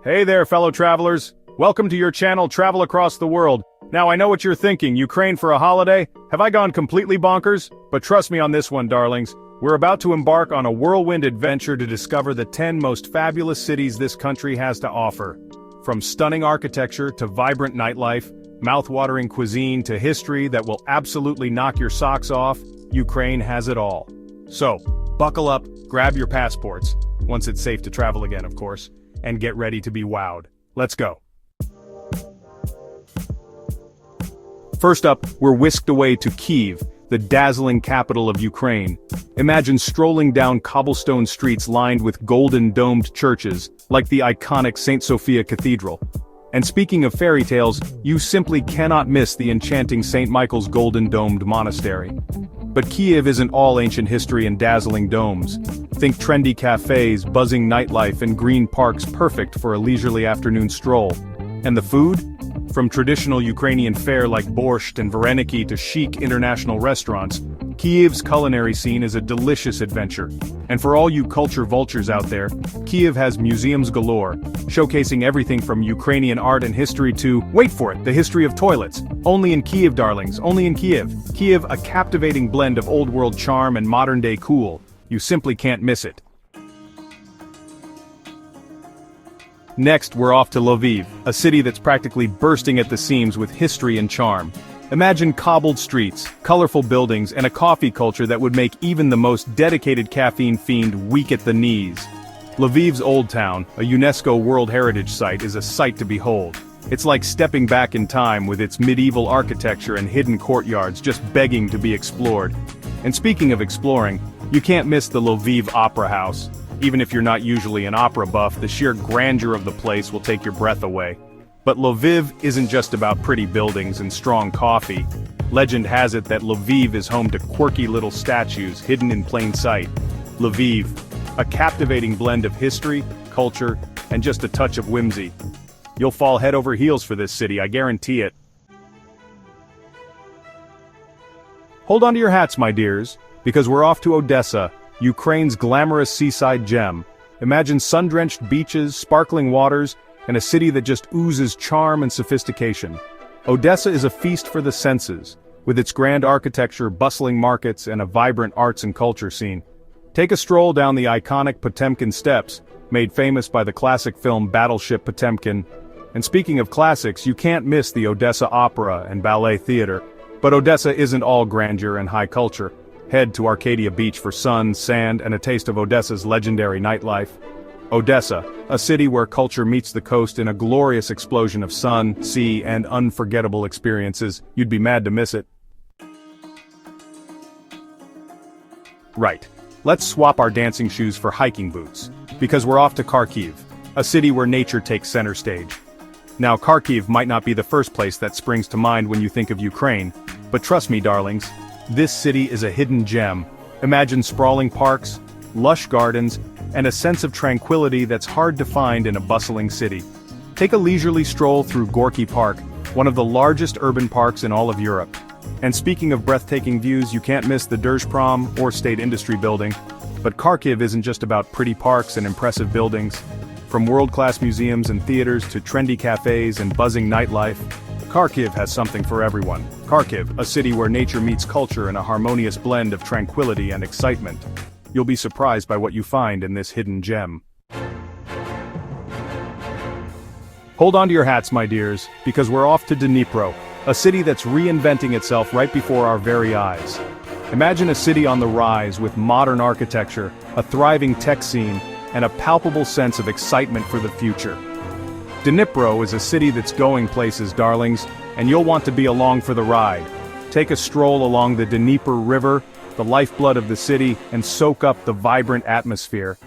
Hey there, fellow travelers. Welcome to your channel, Travel Across the World. Now I know what you're thinking, Ukraine for a holiday? Have I gone completely bonkers? But trust me on this one, darlings. We're about to embark on a whirlwind adventure to discover the 10 most fabulous cities this country has to offer. From stunning architecture to vibrant nightlife, mouth-watering cuisine to history that will absolutely knock your socks off, Ukraine has it all. So, buckle up, grab your passports, once it's safe to travel again, of course, and get ready to be wowed. Let's go. First up, we're whisked away to Kyiv, the dazzling capital of Ukraine. Imagine strolling down cobblestone streets lined with golden domed churches, like the iconic St. Sophia Cathedral. And speaking of fairy tales, you simply cannot miss the enchanting St. Michael's golden domed monastery. But Kyiv isn't all ancient history and dazzling domes. Think trendy cafes, buzzing nightlife, and green parks perfect for a leisurely afternoon stroll. And the food? From traditional Ukrainian fare like borscht and vareniki to chic international restaurants, Kyiv's culinary scene is a delicious adventure. And for all you culture vultures out there, Kyiv has museums galore, showcasing everything from Ukrainian art and history to, wait for it, the history of toilets. Only in Kyiv, darlings, only in Kyiv. Kyiv, a captivating blend of old-world charm and modern-day cool. You simply can't miss it. Next, we're off to Lviv, a city that's practically bursting at the seams with history and charm. Imagine cobbled streets, colorful buildings, and a coffee culture that would make even the most dedicated caffeine fiend weak at the knees. Lviv's Old Town, a UNESCO World Heritage Site, is a sight to behold. It's like stepping back in time with its medieval architecture and hidden courtyards just begging to be explored. And speaking of exploring, you can't miss the Lviv Opera House. Even if you're not usually an opera buff, the sheer grandeur of the place will take your breath away. But Lviv isn't just about pretty buildings and strong coffee. Legend has it that Lviv is home to quirky little statues hidden in plain sight. Lviv, a captivating blend of history, culture, and just a touch of whimsy. You'll fall head over heels for this city, I guarantee it. Hold on to your hats, my dears, because we're off to Odesa, Ukraine's glamorous seaside gem. Imagine sun-drenched beaches, sparkling waters, and a city that just oozes charm and sophistication. Odesa is a feast for the senses, with its grand architecture, bustling markets, and a vibrant arts and culture scene. Take a stroll down the iconic Potemkin Steps, made famous by the classic film Battleship Potemkin. And speaking of classics, you can't miss the Odesa Opera and Ballet Theater. But Odesa isn't all grandeur and high culture. Head to Arcadia Beach for sun, sand, and a taste of Odesa's legendary nightlife. Odesa, a city where culture meets the coast in a glorious explosion of sun, sea, and unforgettable experiences. You'd be mad to miss it. Right. Let's swap our dancing shoes for hiking boots, because we're off to Kharkiv, a city where nature takes center stage. Now, Kharkiv might not be the first place that springs to mind when you think of Ukraine, but trust me, darlings, this city is a hidden gem. Imagine sprawling parks, lush gardens, and a sense of tranquility that's hard to find in a bustling city. Take a leisurely stroll through Gorky Park, one of the largest urban parks in all of Europe. And speaking of breathtaking views, you can't miss the Держprom or State Industry Building. But Kharkiv isn't just about pretty parks and impressive buildings. From world-class museums and theaters to trendy cafes and buzzing nightlife, Kharkiv has something for everyone. Kharkiv, a city where nature meets culture in a harmonious blend of tranquility and excitement. You'll be surprised by what you find in this hidden gem. Hold on to your hats, my dears, because we're off to Dnipro, a city that's reinventing itself right before our very eyes. Imagine a city on the rise with modern architecture, a thriving tech scene, and a palpable sense of excitement for the future. Dnipro is a city that's going places, darlings, and you'll want to be along for the ride. Take a stroll along the Dnieper River, the lifeblood of the city, and soak up the vibrant atmosphere.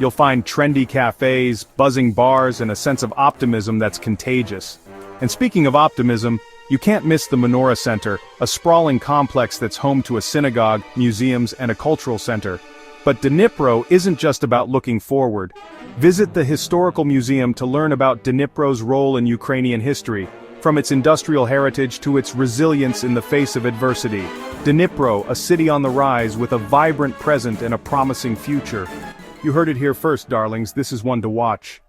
You'll find trendy cafes, buzzing bars, and a sense of optimism that's contagious. And speaking of optimism, you can't miss the Menorah Center, a sprawling complex that's home to a synagogue, museums, and a cultural center. But Dnipro isn't just about looking forward. Visit the Historical Museum to learn about Dnipro's role in Ukrainian history, from its industrial heritage to its resilience in the face of adversity. Dnipro, a city on the rise with a vibrant present and a promising future. You heard it here first, darlings, this is one to watch.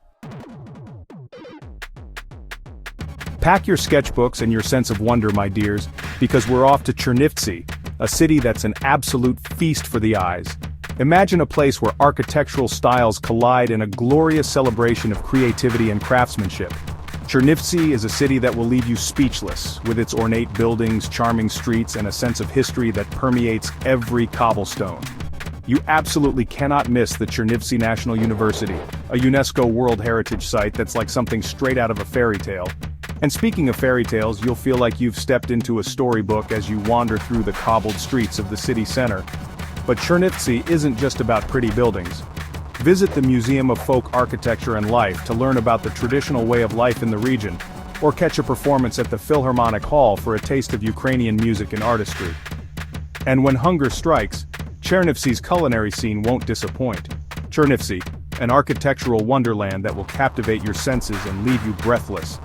Pack your sketchbooks and your sense of wonder, my dears, because we're off to Chernivtsi, a city that's an absolute feast for the eyes. Imagine a place where architectural styles collide in a glorious celebration of creativity and craftsmanship. Chernivtsi is a city that will leave you speechless, with its ornate buildings, charming streets, and a sense of history that permeates every cobblestone. You absolutely cannot miss the Chernivtsi National University, a UNESCO World Heritage Site that's like something straight out of a fairy tale. And speaking of fairy tales, you'll feel like you've stepped into a storybook as you wander through the cobbled streets of the city center. But Chernivtsi isn't just about pretty buildings. Visit the Museum of Folk Architecture and Life to learn about the traditional way of life in the region, or catch a performance at the Philharmonic Hall for a taste of Ukrainian music and artistry. And when hunger strikes, Chernivtsi's culinary scene won't disappoint. Chernivtsi, an architectural wonderland that will captivate your senses and leave you breathless.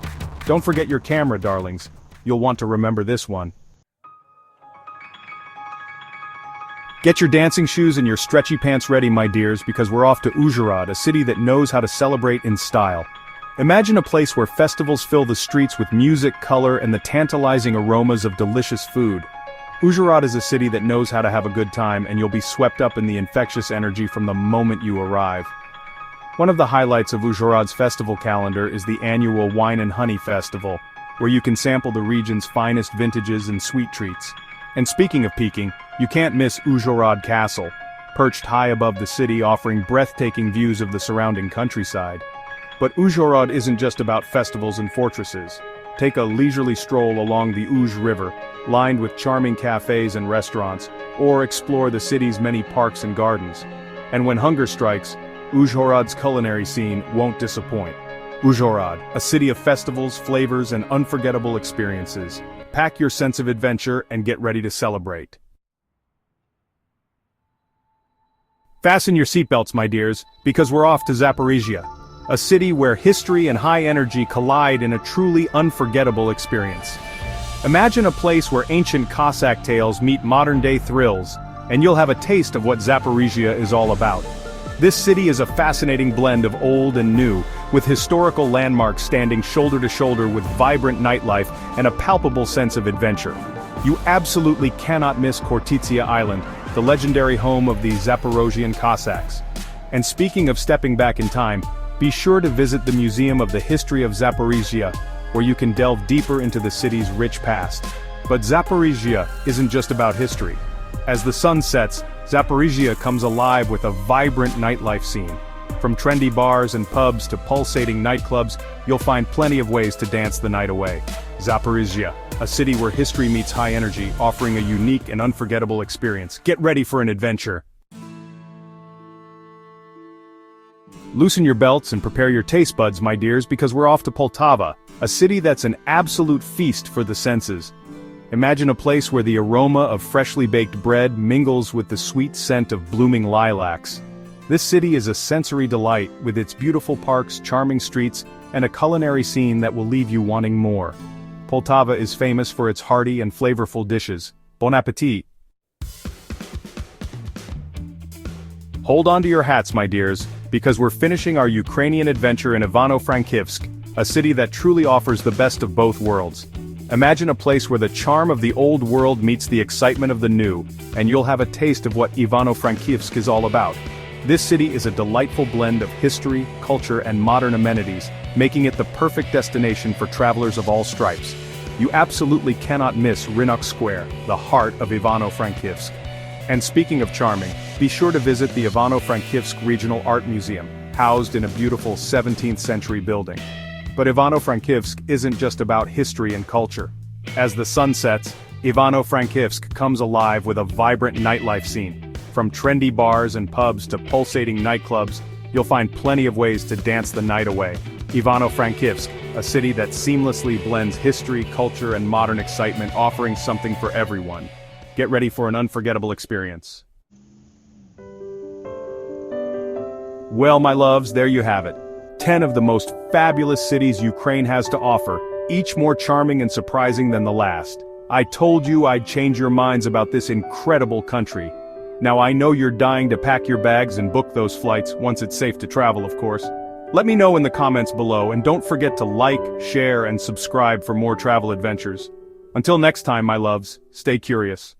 Don't forget your camera, darlings. You'll want to remember this one. Get your dancing shoes and your stretchy pants ready, my dears, because we're off to Uzhhorod, a city that knows how to celebrate in style. Imagine a place where festivals fill the streets with music, color, and the tantalizing aromas of delicious food. Uzhhorod is a city that knows how to have a good time, and you'll be swept up in the infectious energy from the moment you arrive. One of the highlights of Uzhhorod's festival calendar is the annual Wine and Honey Festival, where you can sample the region's finest vintages and sweet treats. And speaking of peaking, you can't miss Uzhhorod Castle, perched high above the city offering breathtaking views of the surrounding countryside. But Uzhhorod isn't just about festivals and fortresses. Take a leisurely stroll along the Uzh River, lined with charming cafes and restaurants, or explore the city's many parks and gardens. And when hunger strikes, Uzhhorod's culinary scene won't disappoint. Uzhhorod, a city of festivals, flavors, and unforgettable experiences. Pack your sense of adventure and get ready to celebrate. Fasten your seatbelts, my dears, because we're off to Zaporizhia, a city where history and high energy collide in a truly unforgettable experience. Imagine a place where ancient Cossack tales meet modern-day thrills, and you'll have a taste of what Zaporizhia is all about. This city is a fascinating blend of old and new, with historical landmarks standing shoulder to shoulder with vibrant nightlife and a palpable sense of adventure. You absolutely cannot miss Khortytsia Island, the legendary home of the Zaporozhian Cossacks. And speaking of stepping back in time, be sure to visit the Museum of the History of Zaporizhia, where you can delve deeper into the city's rich past. But Zaporizhia isn't just about history. As the sun sets, Zaporizhia comes alive with a vibrant nightlife scene. From trendy bars and pubs to pulsating nightclubs, you'll find plenty of ways to dance the night away. Zaporizhia, a city where history meets high energy, offering a unique and unforgettable experience. Get ready for an adventure. Loosen your belts and prepare your taste buds, my dears, because we're off to Poltava, a city that's an absolute feast for the senses. Imagine a place where the aroma of freshly baked bread mingles with the sweet scent of blooming lilacs. This city is a sensory delight, with its beautiful parks, charming streets, and a culinary scene that will leave you wanting more. Poltava is famous for its hearty and flavorful dishes. Bon appetit! Hold on to your hats, my dears, because we're finishing our Ukrainian adventure in Ivano-Frankivsk, a city that truly offers the best of both worlds. Imagine a place where the charm of the old world meets the excitement of the new, and you'll have a taste of what Ivano-Frankivsk is all about. This city is a delightful blend of history, culture, and modern amenities, making it the perfect destination for travelers of all stripes. You absolutely cannot miss Rynok Square, the heart of Ivano-Frankivsk. And speaking of charming, be sure to visit the Ivano-Frankivsk Regional Art Museum, housed in a beautiful 17th century building. But Ivano-Frankivsk isn't just about history and culture. As the sun sets, Ivano-Frankivsk comes alive with a vibrant nightlife scene. From trendy bars and pubs to pulsating nightclubs, you'll find plenty of ways to dance the night away. Ivano-Frankivsk, a city that seamlessly blends history, culture, and modern excitement, offering something for everyone. Get ready for an unforgettable experience. Well, my loves, there you have it. 10 of the most fabulous cities Ukraine has to offer, each more charming and surprising than the last. I told you I'd change your minds about this incredible country. Now I know you're dying to pack your bags and book those flights, once it's safe to travel, of course. Let me know in the comments below, and don't forget to like, share, and subscribe for more travel adventures. Until next time, my loves, stay curious.